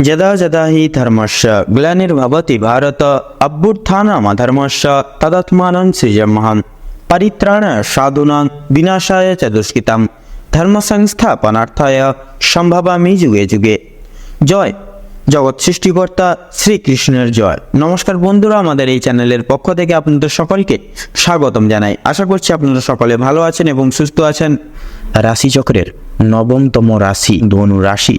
যদা যদা হি ধর্মস্য গ্লানির্ভবতি ভারত অভ্যুত্থানমধর্মস্য তদাত্মাनं সৃজমহং পরিত্রাণায় সাধূনাং বিনাশায় চ দুষ্কৃতাম ধর্ম সংস্থাপনার্থায় সম্ভবামি যুগে যুগে। জয় জগৎ সৃষ্টিকর্তা শ্রীকৃষ্ণের জয়। নমস্কার বন্ধুরা, আমাদের এই চ্যানেলের পক্ষ থেকে আপনাদের সকলকে স্বাগতম জানাই। আশা করছি আপনারা সকলে ভালো আছেন এবং সুস্থ আছেন। রাশিচক্রের নবমতম রাশি ধনু রাশি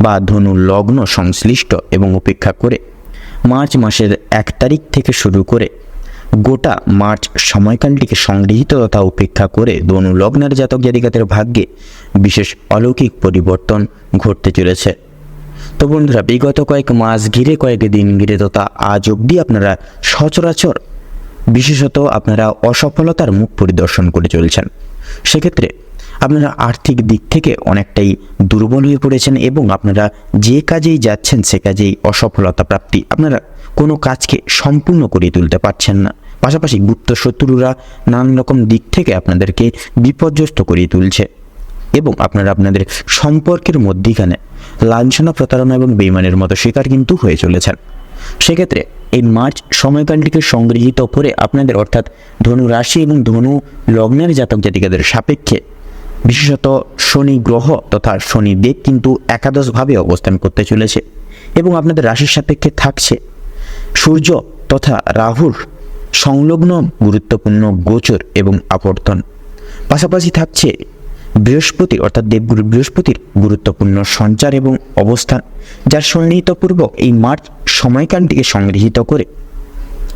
বা ধনু লগ্ন সংশ্লিষ্ট এবং উপেক্ষা করে মার্চ মাসের 1 তারিখ থেকে শুরু করে গোটা মার্চ সময়কালটিকে সংগৃহীত তথা উপেক্ষা করে ধনু লগ্নের জাতক জাতিকাদের ভাগ্যে বিশেষ অলৌকিক পরিবর্তন ঘটতে চলেছে। তো বন্ধুরা, বিগত কয়েক মাস ঘিরে, কয়েক দিন ঘিরে তথা আজ অবধি আপনারা সচরাচর বিশেষত আপনারা অসফলতার মুখ পরিদর্শন করে চলছেন। সেক্ষেত্রে আপনারা আর্থিক দিক থেকে অনেকটাই দুর্বল হয়ে পড়েছেন এবং আপনারা যে কাজেই যাচ্ছেন সে কাজেই অসফলতা প্রাপ্তি। আপনারা কোনো কাজকে সম্পূর্ণ করে তুলতে পারছেন না। পাশাপাশি গুপ্ত শত্রুরা নানান রকম দিক থেকে আপনাদেরকে বিপর্যস্ত করিয়ে তুলছে এবং আপনারা আপনাদের সম্পর্কের মধ্যিখানে লাঞ্ছনা, প্রতারণা এবং বেইমানের মতো শিকার কিন্তু হয়ে চলেছেন। সেক্ষেত্রে এই মার্চ সময়কালটিকে সংগৃহীত করে আপনাদের অর্থাৎ ধনু রাশি এবং ধনু লগ্নের জাতক জাতিকাদের সাপেক্ষে বিশেষত শনি গ্রহ তথা শনি দেব কিন্তু একাদশভাবে অবস্থান করতে চলেছে এবং আপনাদের রাশির সাপেক্ষে থাকছে সূর্য তথা রাহুর সংলগ্ন গুরুত্বপূর্ণ গোচর এবং আবর্তন। পাশাপাশি থাকছে বৃহস্পতি অর্থাৎ দেবগুরু বৃহস্পতির গুরুত্বপূর্ণ সঞ্চার এবং অবস্থান, যার সন্নিহিতপূর্বক এই মার্চ সময়কালটিকে সংগৃহীত করে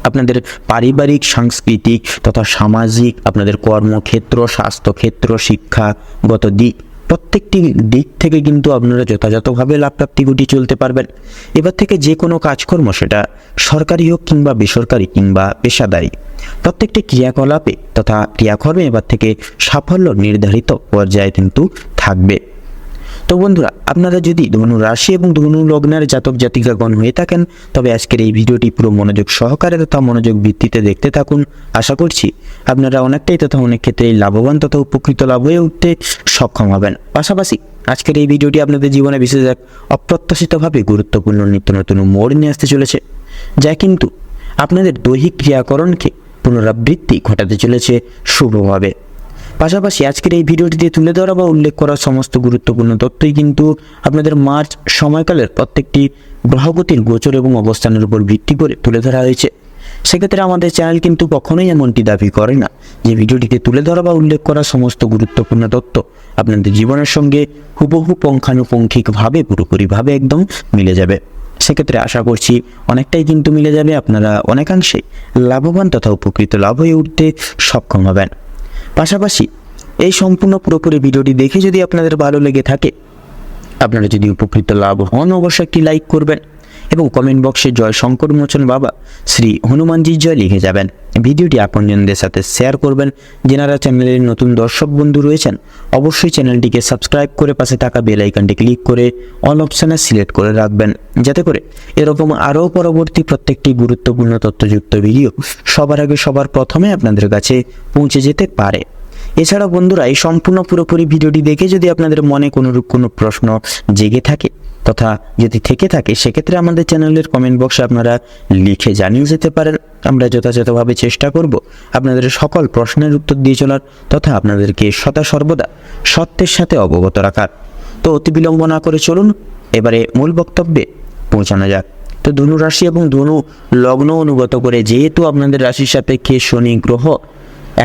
আপনাদের পারিবারিক, সাংস্কৃতিক তথা সামাজিক, আপনাদের কর্মক্ষেত্র, স্বাস্থ্যক্ষেত্র, শিক্ষাগত দিক প্রত্যেকটি দিক থেকে কিন্তু আপনারা যথাযথভাবে লাভ প্রাপ্তি ঘটিয়ে চলতে পারবেন। এবার থেকে যে কোনো কাজকর্ম, সেটা সরকারি হোক কিংবা বেসরকারি কিংবা পেশাদারি, প্রত্যেকটি ক্রিয়াকলাপে তথা ক্রিয়াকর্মে এবার থেকে সাফল্য নির্ধারিত পর্যায়ে কিন্তু থাকবে। তো বন্ধুরা, আপনারা যদি ধনু রাশি এবং ধনু লগ্নের জাতক জাতিকাগণ হয়ে থাকেন তবে আজকের এই ভিডিওটি পুরো মনোযোগ সহকারে তথা মনোযোগ ভিত্তিতে দেখতে থাকুন। আশা করছি আপনারা অনেকটাই তথা অনেক ক্ষেত্রে লাভবান তথা উপকৃত লাভ হয়ে উঠতে সক্ষম হবেন। পাশাপাশি আজকের এই ভিডিওটি আপনাদের জীবনে বিশেষ এক অপ্রত্যাশিতভাবে গুরুত্বপূর্ণ নিত্য নতুন মোড় নিয়ে আসতে চলেছে, যা কিন্তু আপনাদের দৈহিক ক্রিয়াকরণকে পুনরাবৃত্তি ঘটাতে চলেছে শুভভাবে। পাশাপাশি আজকের এই ভিডিওটিতে তুলে ধরা বা উল্লেখ করা সমস্ত গুরুত্বপূর্ণ তথ্যই কিন্তু আপনাদের মার্চ সময়কালের প্রত্যেকটি গ্রহগতির গোচর এবং অবস্থানের উপর ভিত্তি করে তুলে ধরা হয়েছে। সেক্ষেত্রে আমাদের চ্যানেল কিন্তু কখনোই এমনটি দাবি করে না যে ভিডিওটিতে তুলে ধরা বা উল্লেখ করা সমস্ত গুরুত্বপূর্ণ তথ্য আপনাদের জীবনের সঙ্গে হুবহু পুঙ্খানুপুঙ্খিকভাবে পুরোপুরিভাবে একদম মিলে যাবে। সেক্ষেত্রে আশা করছি অনেকটাই কিন্তু মিলে যাবে, আপনারা অনেকাংশে লাভবান তথা উপকৃত লাভ হয়ে উঠতে সক্ষম হবেন। পাশাপাশি এই সম্পূর্ণ পুরোপুরি ভিডিওটি দেখে যদি আপনাদের ভালো লেগে থাকে, আপনারা যদি উপকৃত লাভ হন, অবশ্যই একটি লাইক করবেন এবং কমেন্ট বক্সে জয় শঙ্কর মোচন বাবা শ্রী হনুমানজির জয় লিখে যাবেন। ভিডিওটি আপনজনদের সাথে শেয়ার করবেন। যারা চ্যানেলের নতুন দর্শক বন্ধু রয়েছেন অবশ্যই চ্যানেলটিকে সাবস্ক্রাইব করে পাশে থাকা বেল আইকনটি ক্লিক করে অল অপশানে সিলেক্ট করে রাখবেন, যাতে করে এরকম আরও পরবর্তী প্রত্যেকটি গুরুত্বপূর্ণ তথ্যযুক্ত ভিডিও সবার আগে সবার প্রথমে আপনাদের কাছে পৌঁছে যেতে পারে। এছাড়া বন্ধুরা, এই সম্পূর্ণ পুরোপুরি ভিডিওটি দেখে যদি আপনাদের মনে কোনো প্রশ্ন জেগে থাকে তথা যদি থেকে থাকে, সেক্ষেত্রে আমাদের চ্যানেলের কমেন্ট বক্সে আপনারা লিখে জানিয়ে যেতে পারেন। আমরা যথাযথভাবে চেষ্টা করব আপনাদের সকল প্রশ্নের উত্তর দিয়ে চলার তথা আপনাদেরকে সদা সর্বদা সত্যের সাথে অবগত রাখার। তো অতি বিলম্ব না করে চলুন এবারে মূল বক্তব্যে পৌঁছানো যাক। তো ধনু রাশি এবং ধনু লগ্ন অনুগত করে যেহেতু আপনাদের রাশির সাপেক্ষে শনি গ্রহ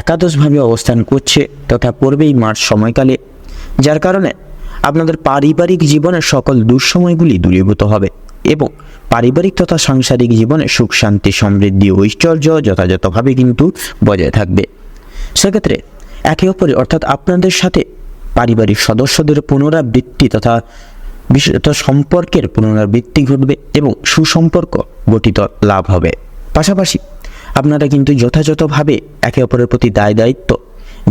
একাদশভাবে অবস্থান করছে তথা পূর্বেই মার্চ সময়কালে, যার কারণে আপনাদের পারিবারিক জীবনের সকল দুঃসময়গুলি দূরীভূত হবে এবং পারিবারিক তথা সাংসারিক জীবনে সুখ শান্তি সমৃদ্ধি ঐশ্বর্য যথাযথভাবে কিন্তু বজায় থাকবে। সেক্ষেত্রে একে অপরে অর্থাৎ আপনাদের সাথে পারিবারিক সদস্যদের পুনরাবৃত্তি তথা বিশেষত সম্পর্কের পুনরাবৃত্তি ঘটবে এবং সুসম্পর্ক গঠিত লাভ হবে। পাশাপাশি আপনারা কিন্তু যথাযথভাবে একে অপরের প্রতি দায় দায়িত্ব,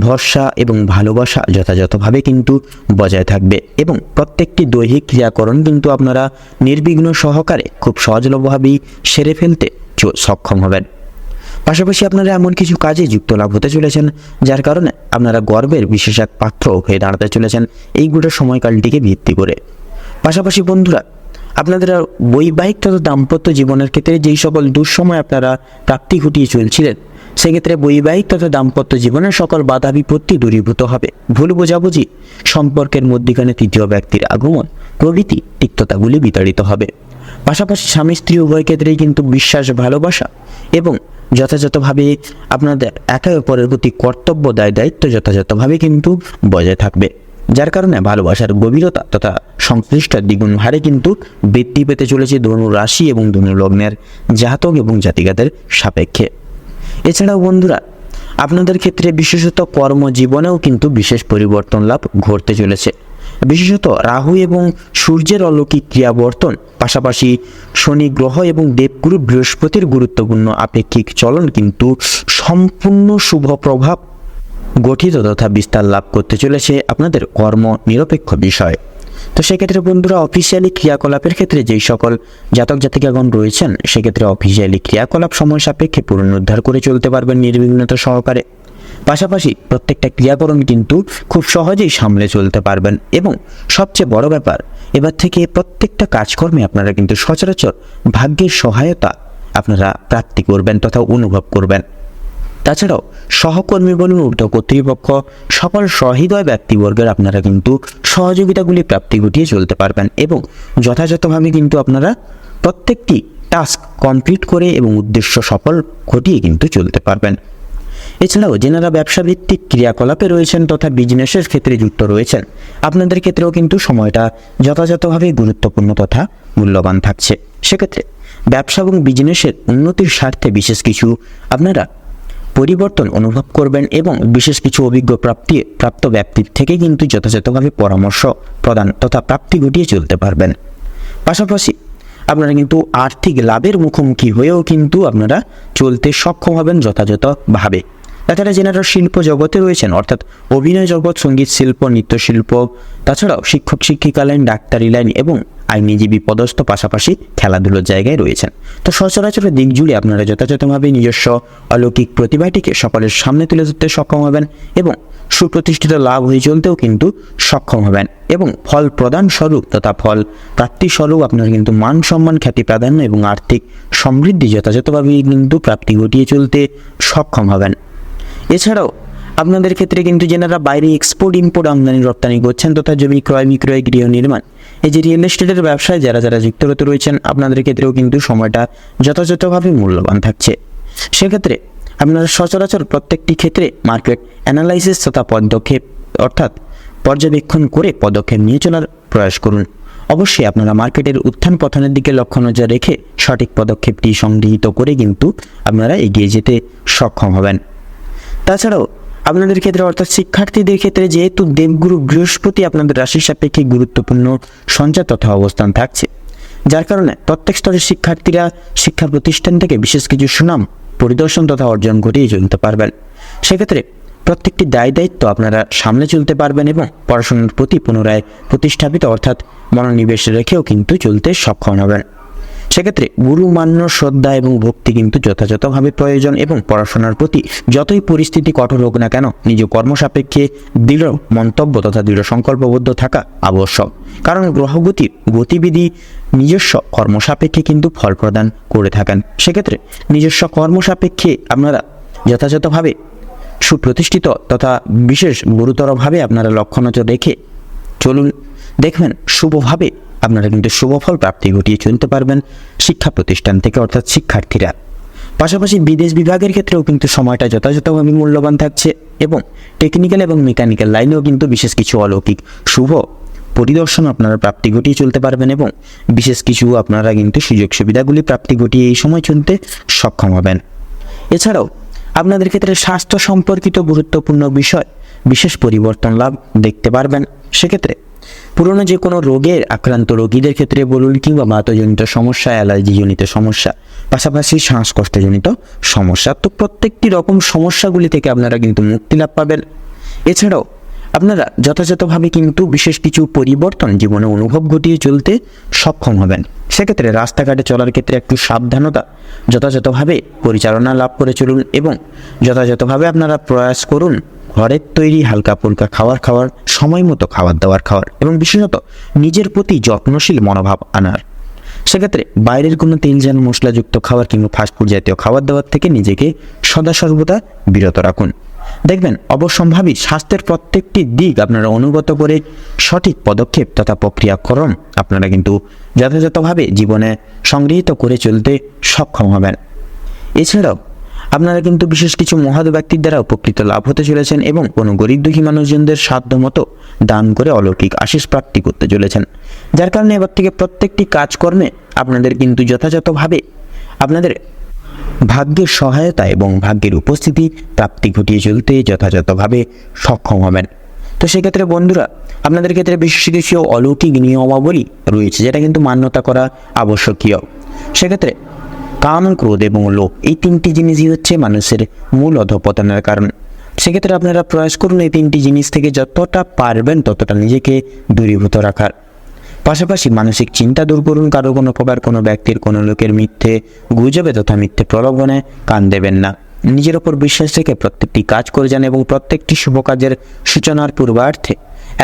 ভরসা এবং ভালোবাসা যথাযথভাবে কিন্তু বজায় থাকবে এবং প্রত্যেকটি দৈহিক ক্রিয়াকরণ কিন্তু আপনারা নির্বিঘ্ন সহকারে খুব সহজলভ্যভাবেই সেরে ফেলতে সক্ষম হবেন। পাশাপাশি আপনারা এমন কিছু কাজে যুক্ত লাভ হতে চলেছেন যার কারণে আপনারা গর্বের বিশেষ এক পাত্র হয়ে দাঁড়াতে চলেছেন এই গোটা সময়কালটিকে ভিত্তি করে। পাশাপাশি বন্ধুরা, আপনাদের বৈবাহিক তথা দাম্পত্য জীবনের ক্ষেত্রে যেই সকল দুঃসময় আপনারা প্রাপ্তি ঘটিয়ে চলছিলেন, সেক্ষেত্রে বৈবাহিক তথা দাম্পত্য জীবনের সকল বাধা বিপত্তি দূরীভূত হবে। ভুল বোঝাবুঝি, সম্পর্কের মধ্যখানে তৃতীয় ব্যক্তির আগমন প্রভৃতি তিক্ততাগুলি বিতাড়িত হবে। পাশাপাশি স্বামী স্ত্রী উভয় ক্ষেত্রেই কিন্তু বিশ্বাস, ভালোবাসা এবং যথাযথভাবে আপনাদের একে অপরের প্রতি কর্তব্য দায়িত্ব যথাযথভাবে কিন্তু বজায় থাকবে, যার কারণে ভালোবাসার গভীরতা তথা সংশ্লিষ্ট দ্বিগুণ হারে কিন্তু বৃদ্ধি পেতে চলেছে ধনু রাশি এবং ধনু লগ্নের জাতক এবং জাতিকাদের সাপেক্ষে। এছাড়াও বন্ধুরা, আপনাদের ক্ষেত্রে বিশেষত কর্মজীবনেও কিন্তু বিশেষ পরিবর্তন লাভ ঘটতে চলেছে। বিশেষত রাহু এবং সূর্যের অলৌকিক ক্রিয়াবর্তন, পাশাপাশি শনি গ্রহ এবং দেবগুরু বৃহস্পতির গুরুত্বপূর্ণ আপেক্ষিক চলন কিন্তু সম্পূর্ণ শুভ প্রভাব গঠিত তথা বিস্তার লাভ করতে চলেছে আপনাদের কর্ম নিরপেক্ষ বিষয়। তো সেক্ষেত্রে বন্ধুরা, অফিসিয়ালি ক্রিয়াকলাপের ক্ষেত্রে যেই সকল জাতক জাতিকাগণ রয়েছেন, সেক্ষেত্রে অফিসিয়ালি ক্রিয়াকলাপ সময় সাপেক্ষে পুনরুদ্ধার করে চলতে পারবেন নির্বিঘ্নতা সহকারে। পাশাপাশি প্রত্যেকটা ক্রিয়াকরণ কিন্তু খুব সহজেই সামলে চলতে পারবেন এবং সবচেয়ে বড় ব্যাপার, এবার থেকে প্রত্যেকটা কাজকর্মে আপনারা কিন্তু সচরাচর ভাগ্যের সহায়তা আপনারা প্রাপ্তি করবেন তথা অনুভব করবেন। তাছাড়াও সহকর্মী বলুন, ঊর্ধ্ব কর্তৃপক্ষ, সকল সহৃদয় ব্যক্তিবর্গের আপনারা কিন্তু সহযোগিতাগুলি প্রাপ্তি ঘটিয়ে চলতে পারবেন এবং যথাযথভাবে কিন্তু আপনারা প্রত্যেকটি টাস্ক কমপ্লিট করে এবং উদ্দেশ্য সফল ঘটিয়ে কিন্তু চলতে পারবেন। এছাড়াও যেনারা ব্যবসা ভিত্তিক ক্রিয়াকলাপে রয়েছেন তথা বিজনেসের ক্ষেত্রে যুক্ত রয়েছেন, আপনাদের ক্ষেত্রেও কিন্তু সময়টা যথাযথভাবে গুরুত্বপূর্ণ তথা মূল্যবান থাকছে। সেক্ষেত্রে ব্যবসা এবং বিজনেসের উন্নতির স্বার্থে বিশেষ কিছু আপনারা পরিবর্তন অনুভব করবেন এবং বিশেষ কিছু অভিজ্ঞ প্রাপ্ত ব্যক্তির থেকে কিন্তু যথাযথভাবে পরামর্শ প্রদান তথা প্রাপ্তি ঘটিয়ে চলতে পারবেন। পাশাপাশি আপনারা কিন্তু আর্থিক লাভের মুখোমুখি হয়েও কিন্তু আপনারা চলতে সক্ষম হবেন যথাযথভাবে। তাছাড়া যেনারা শিল্প জগতে রয়েছেন, অর্থাৎ অভিনয় জগৎ, সঙ্গীত শিল্প, নৃত্যশিল্প, তাছাড়াও শিক্ষক শিক্ষিকা লাইন, ডাক্তারি লাইন এবং আইনজীবী পদস্থ, পাশাপাশি খেলাধুলোর জায়গায় রয়েছেন, তো সচরাচরের দিক জুড়ে আপনারা যথাযথভাবে নিজস্ব অলৌকিক প্রতিভাটিকে সকলের সামনে তুলে ধরতে সক্ষম হবেন এবং সুপ্রতিষ্ঠিত লাভ হয়ে চলতেও কিন্তু সক্ষম হবেন এবং ফল প্রদান স্বরূপ তথা ফল প্রাপ্তি স্বরূপ আপনারা কিন্তু মান সম্মান, খ্যাতি প্রাধান্য এবং আর্থিক সমৃদ্ধি যথাযথভাবে কিন্তু প্রাপ্তি ঘটিয়ে চলতে সক্ষম হবেন। এছাড়াও আপনাদের ক্ষেত্রে কিন্তু যেনারা বাইরে এক্সপোর্ট ইম্পোর্ট আমদানি রপ্তানি করছেন তথা জমি ক্রয় বিক্রয়, গৃহ নির্মাণ, এই যে রিয়েল এস্টেটের ব্যবসায় যারা যুক্ত রয়েছেন, আপনাদের ক্ষেত্রেও কিন্তু সময়টা যথাযথভাবে মূল্যবান থাকছে। সেক্ষেত্রে আপনারা সচরাচর প্রত্যেকটি ক্ষেত্রে মার্কেট অ্যানালাইসিস তথা পদক্ষেপ অর্থাৎ পর্যবেক্ষণ করে পদক্ষেপ নিয়ে চলার প্রয়াস করুন। অবশ্যই আপনারা মার্কেটের উত্থান পতনের দিকে লক্ষ্য নজর রেখে সঠিক পদক্ষেপটি সংগৃহীত করে কিন্তু আপনারা এগিয়ে যেতে সক্ষম হবেন। তাছাড়াও আপনাদের ক্ষেত্রে অর্থাৎ শিক্ষার্থীদের ক্ষেত্রে যেহেতু দেবগুরু বৃহস্পতি আপনাদের রাশির সাপেক্ষে গুরুত্বপূর্ণ সঞ্চার তথা অবস্থান থাকছে, যার কারণে প্রত্যেক স্তরের শিক্ষার্থীরা শিক্ষা প্রতিষ্ঠান থেকে বিশেষ কিছু সুনাম পরিদর্শন তথা অর্জন ঘটিয়ে চলতে পারবেন। সেক্ষেত্রে প্রত্যেকটি দায়িত্ব আপনারা সামনে চলতে পারবেন এবং পড়াশোনার প্রতি পুনরায় প্রতিষ্ঠাপিত অর্থাৎ মনোনিবেশ রেখেও কিন্তু চলতে সক্ষম হবেন। সেক্ষেত্রে গুরু মান্য, শ্রদ্ধা এবং ভক্তি কিন্তু যথাযথভাবে প্রয়োজন এবং পড়াশোনার প্রতি যতই পরিস্থিতি কঠোর হোক না কেন নিজ কর্মসাপেক্ষে দৃঢ় মন্তব্য তথা দৃঢ় সংকল্পবদ্ধ থাকা আবশ্যক, কারণ গ্রহগতির গতিবিধি নিজস্ব কর্মসাপেক্ষে কিন্তু ফল প্রদান করে থাকেন। সেক্ষেত্রে নিজস্ব কর্মসাপেক্ষে আপনারা যথাযথভাবে সুপ্রতিষ্ঠিত তথা বিশেষ গুরুতরভাবে আপনারা লক্ষ্য নজর রেখে চলুন, দেখবেন শুভভাবে আপনারা কিন্তু শুভফল প্রাপ্তি ঘটিয়ে চলতে পারবেন শিক্ষা প্রতিষ্ঠান থেকে অর্থাৎ শিক্ষার্থীরা। পাশাপাশি বিদেশ বিভাগের ক্ষেত্রেও কিন্তু সময়টা যথাযথভাবে মূল্যবান থাকছে এবং টেকনিক্যাল এবং মেকানিক্যাল লাইনেও কিন্তু বিশেষ কিছু অলৌকিক শুভ পরিদর্শন আপনারা প্রাপ্তি ঘটিয়ে চলতে পারবেন এবং বিশেষ কিছু আপনারা কিন্তু সুযোগ সুবিধাগুলি প্রাপ্তি ঘটিয়ে এই সময় চলতে সক্ষম হবেন। এছাড়াও আপনাদের ক্ষেত্রে স্বাস্থ্য সম্পর্কিত গুরুত্বপূর্ণ বিষয় বিশেষ পরিবর্তন লাভ দেখতে পারবেন। সেক্ষেত্রে পুরনো যে কোনো রোগের আক্রান্ত রোগীদের ক্ষেত্রে বলুন কিংবা বাতজনিত সমস্যা, অ্যালার্জিজনিত সমস্যা, পাশাপাশি শ্বাসকষ্টজনিত সমস্যা, তো প্রত্যেকটি রকম সমস্যাগুলি থেকে আপনারা কিন্তু মুক্তি লাভ পাবেন। এছাড়াও আপনারা যথাযথভাবে কিন্তু বিশেষ কিছু পরিবর্তন জীবনে অনুভব ঘটিয়ে চলতে সক্ষম হবেন। সেক্ষেত্রে রাস্তাঘাটে চলার ক্ষেত্রে একটু সাবধানতা যথাযথভাবে পরিচালনা লাভ করে চলুন এবং যথাযথভাবে আপনারা প্রয়াস করুন ঘরের তৈরি হালকা ফুলকা খাওয়ার সময় মতো খাওয়ার দাওয়ার খাওয়ার এবং বিশেষত নিজের প্রতি যত্নশীল মনোভাব আনার। সেক্ষেত্রে বাইরের কোনো তেল ঝাল মশলাযুক্ত খাবার কিংবা ফাস্টফুড জাতীয় খাবার দাবার থেকে নিজেকে সদা সর্বদা বিরত রাখুন। দেখবেন অবশ্যম্ভাবী স্বাস্থ্যের প্রত্যেকটি দিক আপনারা অনুগত করে সঠিক পদক্ষেপ তথা প্রক্রিয়াকরণ আপনারা কিন্তু যথাযথভাবে জীবনে সংগৃহীত করে চলতে সক্ষম হবেন। এছাড়াও আপনারা কিন্তু বিশেষ কিছু মহৎ ব্যক্তির দ্বারা উপকৃত লাভ হতে চলেছেন এবং কোনো গরিব দুঃখী মানুষজনদের সাধ্য মতো দান করে অলৌকিক আশীষ প্রাপ্তি করতে চলেছেন, যার কারণে এবার থেকে প্রত্যেকটি কাজকর্মে আপনাদের কিন্তু যথাযথভাবে আপনাদের ভাগ্যের সহায়তা এবং ভাগ্যের উপস্থিতি প্রাপ্তি ঘটিয়ে চলতে যথাযথভাবে সক্ষম হবেন। তো সেক্ষেত্রে বন্ধুরা, আপনাদের ক্ষেত্রে বিশেষ কিছু অলৌকিক নিয়মাবলী রয়েছে যেটা কিন্তু মান্যতা করা আবশ্যকীয়। সেক্ষেত্রে কাম, ক্রোধ এবং লোভ এই তিনটি জিনিসই হচ্ছে মানুষের মূল অধঃপতনের কারণ। সেক্ষেত্রে আপনারা প্রয়াস করুন এই তিনটি জিনিস থেকে যতটা পারবেন ততটা নিজেকে দূরীভূত রাখার। পাশাপাশি মানসিক চিন্তা দূর করুন, কারো কোনো প্রকার কোনো ব্যক্তির কোনো লোকের মিথ্যে গুজবে তথা মিথ্যে প্রলোভনে কান দেবেন না। নিজের ওপর বিশ্বাস রেখে প্রত্যেকটি কাজ করে যান এবং প্রত্যেকটি শুভ কাজের সূচনার পূর্বার্থে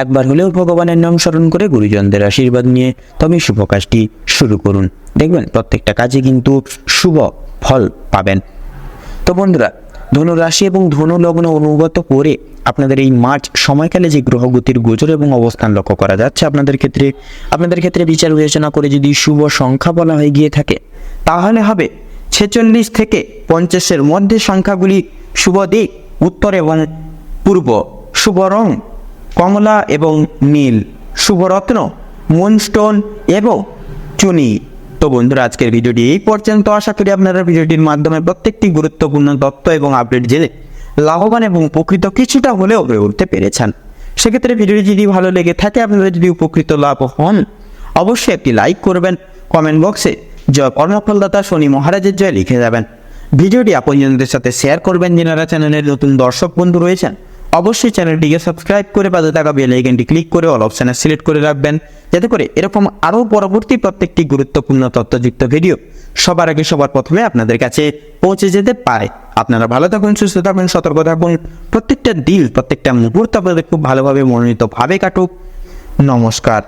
একবার হলেও ভগবানের নাম স্মরণ করে গুরুজনদের আশীর্বাদ নিয়ে তবে শুভ কাজটি শুরু করুন। দেখবেন প্রত্যেকটা কাজে কিন্তু শুভ ফল পাবেন। তো বন্ধুরা, ধনু রাশি এবং ধনু লগ্ন অনুগত করে আপনাদের এই মার্চ সময়কালে যে গ্রহগতির গোচর এবং অবস্থান লক্ষ্য করা যাচ্ছে আপনাদের ক্ষেত্রে বিচার বিবেচনা করে যদি শুভ সংখ্যা বলা হয়ে গিয়ে থাকে তাহলে হবে 46 থেকে 50-এর মধ্যে সংখ্যাগুলি শুভ দিক উত্তর এবং পূর্ব, শুভ রং কমলা এবং নীল, শুভ রত্ন মুনস্টোন এবং চুনি। তো বন্ধুরা, আজকের ভিডিওটি এই পর্যন্ত। আশা করি আপনারা ভিডিওটির মাধ্যমে প্রত্যেকটি গুরুত্বপূর্ণ তথ্য এবং আপডেট জেনে লাভবান এবং উপকৃত কিছুটা হলেও হয়ে উঠতে পেরেছেন। সেক্ষেত্রে ভিডিওটি যদি ভালো লেগে থাকে, আপনারা যদি উপকৃত লাভ হন, অবশ্যই একটি লাইক করবেন, কমেন্ট বক্সে জয় কর্ণফলদাতা শনি মহারাজের জয় লিখে যাবেন। ভিডিওটি আপনজনদের সাথে শেয়ার করবেন। যারা চ্যানেলের নতুন দর্শক বন্ধু রয়েছেন অবশ্যই চ্যানেলটিকে সাবস্ক্রাইব করে পাশে থাকা বেল আইকনটি ক্লিক করে অল অপশনে সিলেক্ট করে রাখবেন, যাতে করে এরকম আরও পরবর্তী প্রত্যেকটি গুরুত্বপূর্ণ তথ্যযুক্ত ভিডিও সবার আগে সবার প্রথমে আপনাদের কাছে পৌঁছে যেতে পারে। আপনারা ভালো থাকুন, সুস্থ থাকুন, সতর্ক থাকুন। প্রত্যেকটা দিন প্রত্যেকটা মুহূর্ত আপনাদের খুব ভালোভাবে মনোনীতভাবে কাটুক। নমস্কার।